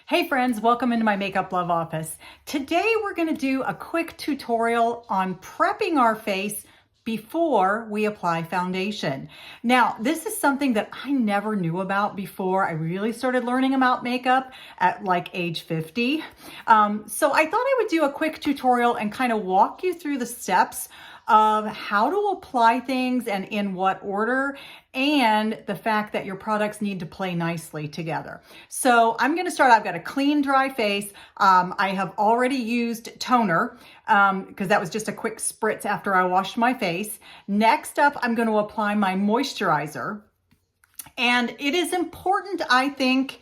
Hey friends, welcome into my Makeup Love office. Today we're going to do a quick tutorial on prepping our face before we apply foundation. Now, this is something that I never knew about before I really started learning about makeup at like age 50. So I thought I would do a quick tutorial and kind of walk you through the steps of how to apply things and in what order, and the fact that your products need to play nicely together. So I'm going to start. I've got a clean, dry face. I have already used toner because that was just a quick spritz after I washed my face. Next up, I'm going to apply my moisturizer. And it is important, I think,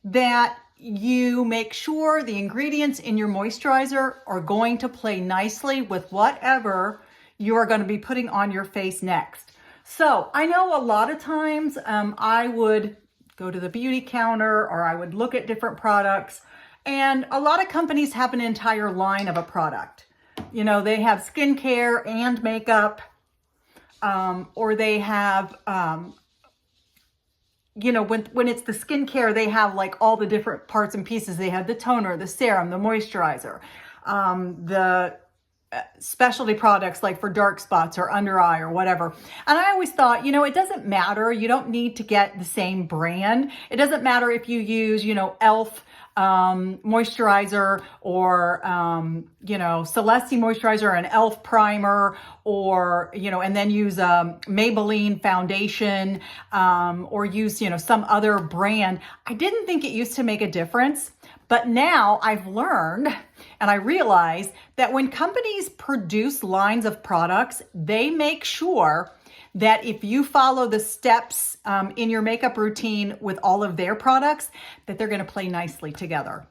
that you make sure the ingredients in your moisturizer are going to play nicely with whatever you are going to be putting on your face next. So I know a lot of times I would go to the beauty counter or I would look at different products, and a lot of companies have an entire line of a product. You know, they have skincare and makeup, or they have, you know, when it's the skincare, they have like all the different parts and pieces. They have the toner, the serum, the moisturizer, the specialty products like for dark spots or under eye or whatever. And I always thought, you know, it doesn't matter. You don't need to get the same brand. It doesn't matter if you use, you know, e.l.f. Moisturizer or, you know, Celeste moisturizer and e.l.f. primer, or, you know, and then use Maybelline foundation, or use, you know, some other brand. I didn't think it used to make a difference, but now I've learned and I realize that when companies produce lines of products, they make sure that if you follow the steps in your makeup routine with all of their products, that they're going to play nicely together.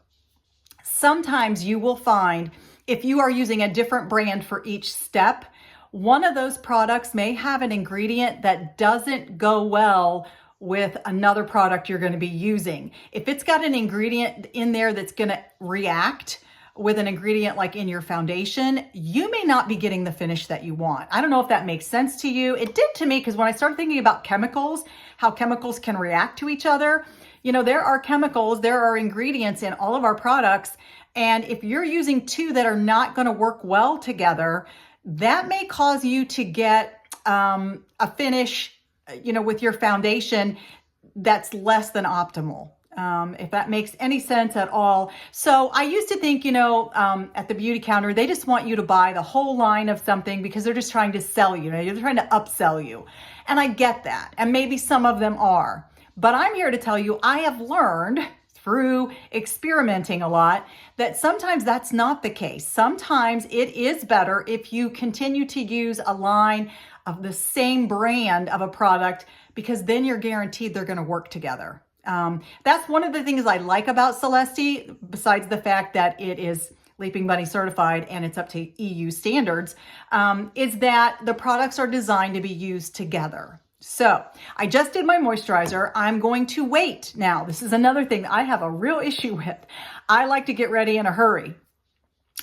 Sometimes you will find if you are using a different brand for each step, one of those products may have an ingredient that doesn't go well with another product you're going to be using. If it's got an ingredient in there that's going to react with an ingredient like in your foundation, you may not be getting the finish that you want. I don't know if that makes sense to you. It did to me, because when I started thinking about chemicals, how chemicals can react to each other, you know, there are chemicals, there are ingredients in all of our products. And if you're using two that are not going to work well together, that may cause you to get a finish, you know, with your foundation that's less than optimal. If that makes any sense at all. So I used to think, you know, at the beauty counter, they just want you to buy the whole line of something because they're just trying to sell you. They're trying to upsell you. And I get that. And maybe some of them are. But I'm here to tell you, I have learned through experimenting a lot that sometimes that's not the case. Sometimes it is better if you continue to use a line of the same brand of a product, because then you're guaranteed they're going to work together. That's one of the things I like about Celeste, besides the fact that it is Leaping Bunny certified and it's up to EU standards, is that the products are designed to be used together. So I just did my moisturizer. I'm going to wait. Now, this is another thing I have a real issue with. I like to get ready in a hurry.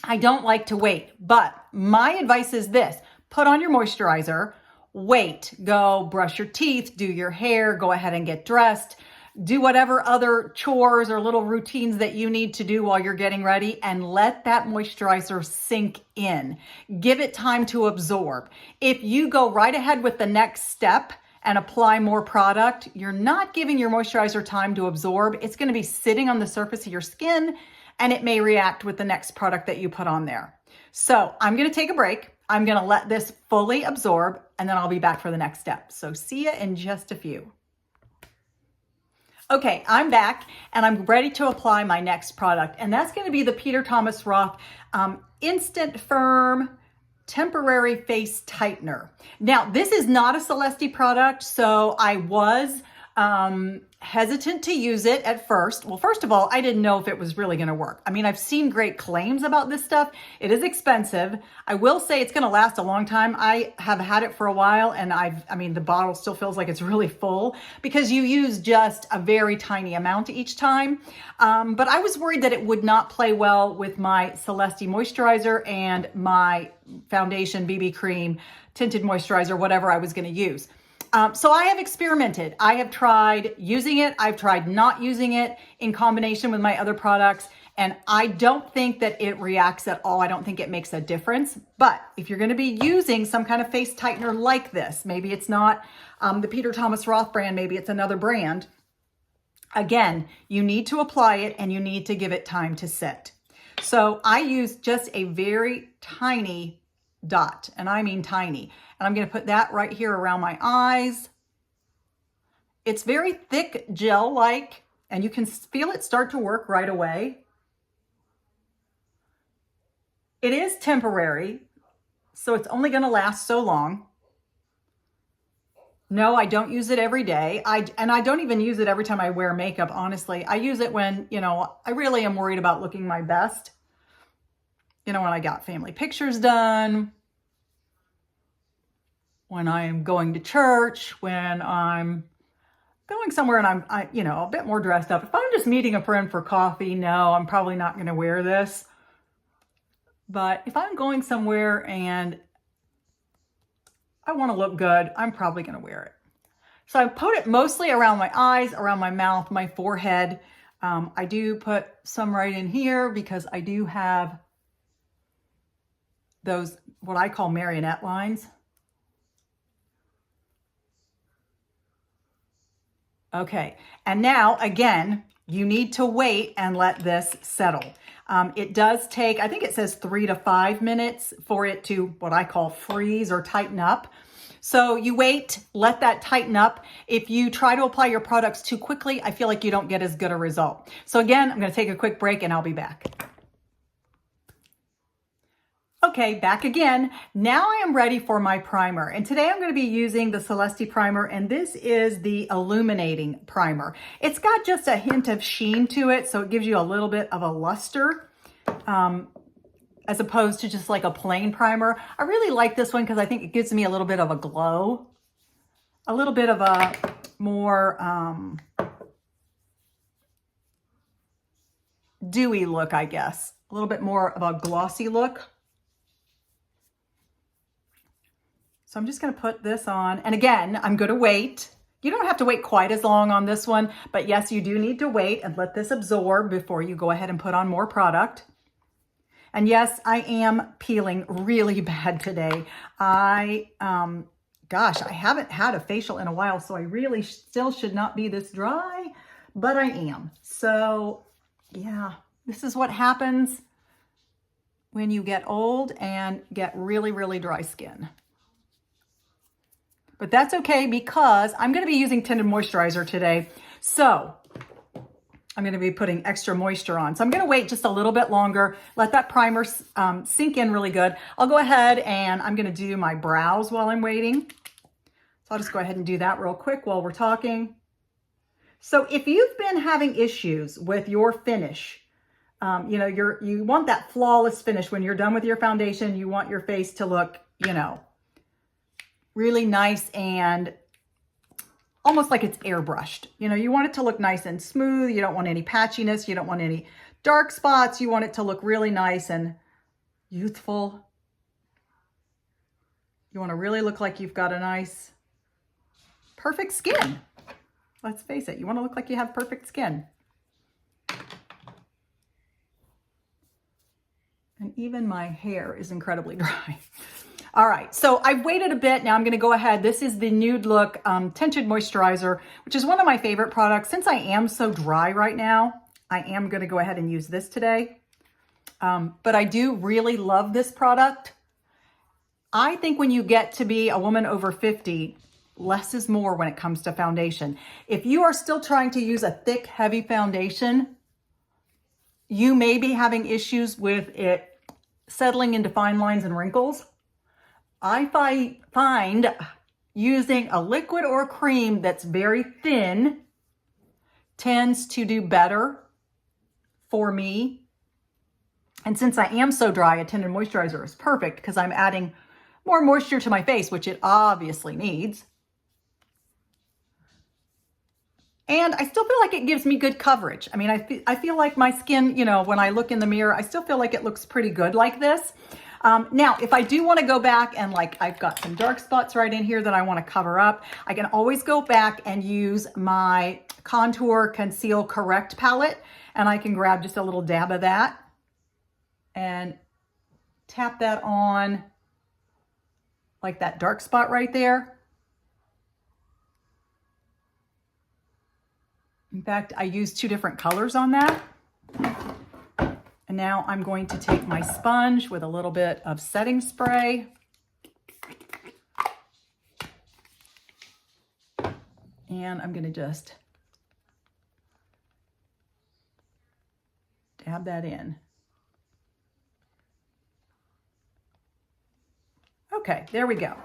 I don't like to wait, but my advice is this: put on your moisturizer, wait, go brush your teeth, do your hair, go ahead and get dressed, do whatever other chores or little routines that you need to do while you're getting ready, and let that moisturizer sink in. Give it time to absorb. If you go right ahead with the next step and apply more product, you're not giving your moisturizer time to absorb. It's going to be sitting on the surface of your skin, and it may react with the next product that you put on there. So I'm going to take a break. I'm going to let this fully absorb, and then I'll be back for the next step. So see you in just a few. Okay, I'm back and I'm ready to apply my next product, and that's going to be the Peter Thomas Roth Instant Firm Temporary Face Tightener. Now, this is not a Celeste product, so I was hesitant to use it at first. Well, first of all, I didn't know if it was really going to work. I mean, I've seen great claims about this stuff. It is expensive. I will say it's going to last a long time. I have had it for a while, and I mean, the bottle still feels like it's really full because you use just a very tiny amount each time. But I was worried that it would not play well with my Celeste moisturizer and my foundation, BB cream, tinted moisturizer, whatever I was going to use. So I have experimented. I have tried using it. I've tried not using it in combination with my other products. And I don't think that it reacts at all. I don't think it makes a difference. But if you're going to be using some kind of face tightener like this, maybe it's not the Peter Thomas Roth brand, maybe it's another brand. Again, you need to apply it and you need to give it time to set. So I use just a very tiny dot, and I mean tiny. And I'm going to put that right here around my eyes. It's very thick gel-like, and you can feel it start to work right away. It is temporary, so it's only going to last so long. No, I don't use it every day. And I don't even use it every time I wear makeup, honestly. I use it when, I really am worried about looking my best. When I got family pictures done, when I am going to church, when I'm going somewhere and I'm a bit more dressed up. If I'm just meeting a friend for coffee, no, I'm probably not going to wear this. But if I'm going somewhere and I want to look good, I'm probably going to wear it. So I put it mostly around my eyes, around my mouth, my forehead. I do put some right in here because I do have those, what I call marionette lines. Okay, and now again, you need to wait and let this settle. It does take, I think it says 3 to 5 minutes for it to, what I call freeze or tighten up. So you wait, let that tighten up. If you try to apply your products too quickly, I feel like you don't get as good a result. So again, I'm going to take a quick break and I'll be back. Okay, back again. Now I am ready for my primer. And today I'm going to be using the Celesti primer, and this is the illuminating primer. It's got just a hint of sheen to it, so it gives you a little bit of a luster, as opposed to just like a plain primer. I really like this one because I think it gives me a little bit of a glow, a little bit of a more dewy look, I guess. A little bit more of a glossy look. So I'm just going to put this on. And again, I'm going to wait. You don't have to wait quite as long on this one, but yes, you do need to wait and let this absorb before you go ahead and put on more product. And yes, I am peeling really bad today. Gosh, I haven't had a facial in a while, so I really still should not be this dry, but I am. So yeah, this is what happens when you get old and get really, really dry skin. But that's okay because I'm going to be using tinted moisturizer today. So I'm going to be putting extra moisture on. So I'm going to wait just a little bit longer, let that primer sink in really good. I'll go ahead and I'm going to do my brows while I'm waiting. So I'll just go ahead and do that real quick while we're talking. So if you've been having issues with your finish, you want that flawless finish when you're done with your foundation. You want your face to look, really nice and almost like it's airbrushed. You want it to look nice and smooth. You don't want any patchiness. You don't want any dark spots. You want it to look really nice and youthful. You want to really look like you've got a nice, perfect skin. Let's face it. You want to look like you have perfect skin. And even my hair is incredibly dry. All right, so I've waited a bit. Now I'm going to go ahead. This is the Nude Look Tinted Moisturizer, which is one of my favorite products. Since I am so dry right now, I am going to go ahead and use this today. But I do really love this product. I think when you get to be a woman over 50, less is more when it comes to foundation. If you are still trying to use a thick, heavy foundation, you may be having issues with it settling into fine lines and wrinkles. I find using a liquid or a cream that's very thin tends to do better for me. And since I am so dry, a tinted moisturizer is perfect because I'm adding more moisture to my face, which it obviously needs. And I still feel like it gives me good coverage. I mean, I feel like my skin, when I look in the mirror, I still feel like it looks pretty good like this. Now, if I do want to go back and like I've got some dark spots right in here that I want to cover up, I can always go back and use my Contour Conceal Correct palette, and I can grab just a little dab of that and tap that on like that dark spot right there. In fact, I used 2 different colors on that. And now I'm going to take my sponge with a little bit of setting spray. And I'm going to just dab that in. Okay, there we go.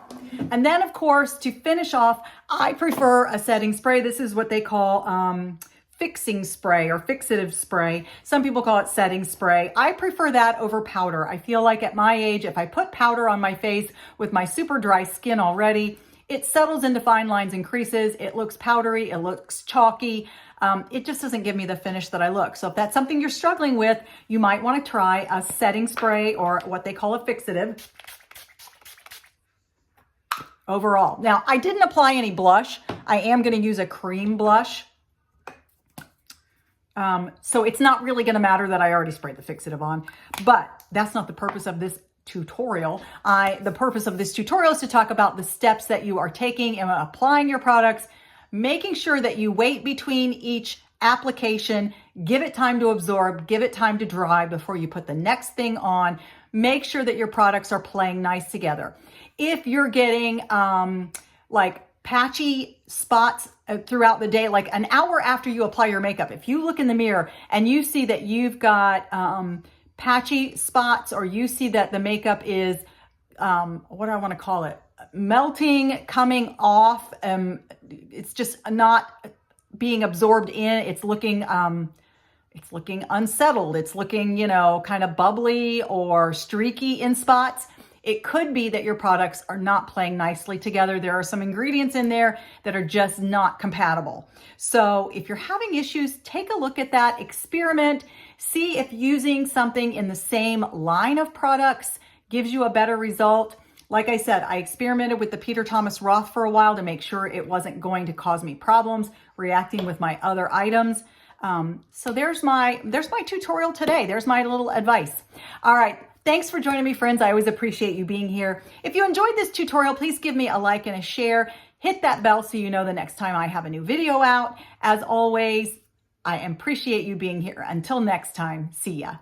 And then of course, to finish off, I prefer a setting spray. This is what they call fixing spray or fixative spray. Some people call it setting spray. I prefer that over powder. I feel like at my age, if I put powder on my face with my super dry skin already, it settles into fine lines and creases. It looks powdery, it looks chalky. It just doesn't give me the finish that I look. So if that's something you're struggling with, you might want to try a setting spray or what they call a fixative overall. Now, I didn't apply any blush. I am going to use a cream blush. So it's not really going to matter that I already sprayed the fixative on, but that's not the purpose of this tutorial. The purpose of this tutorial is to talk about the steps that you are taking in applying your products, making sure that you wait between each application, give it time to absorb, give it time to dry before you put the next thing on. Make sure that your products are playing nice together. If you're getting like patchy spots throughout the day, like an hour after you apply your makeup, if you look in the mirror and you see that you've got patchy spots, or you see that the makeup is, what do I want to call it? Melting, coming off. It's just not being absorbed in. It's looking unsettled. It's looking, you know, kind of bubbly or streaky in spots. It could be that your products are not playing nicely together. There are some ingredients in there that are just not compatible. So if you're having issues, take a look at that, experiment, see if using something in the same line of products gives you a better result. Like I said, I experimented with the Peter Thomas Roth for a while to make sure it wasn't going to cause me problems reacting with my other items. So there's my tutorial today. There's my little advice. All right. Thanks for joining me, friends. I always appreciate you being here. If you enjoyed this tutorial, please give me a like and a share. Hit that bell so you know the next time I have a new video out. As always, I appreciate you being here. Until next time, see ya.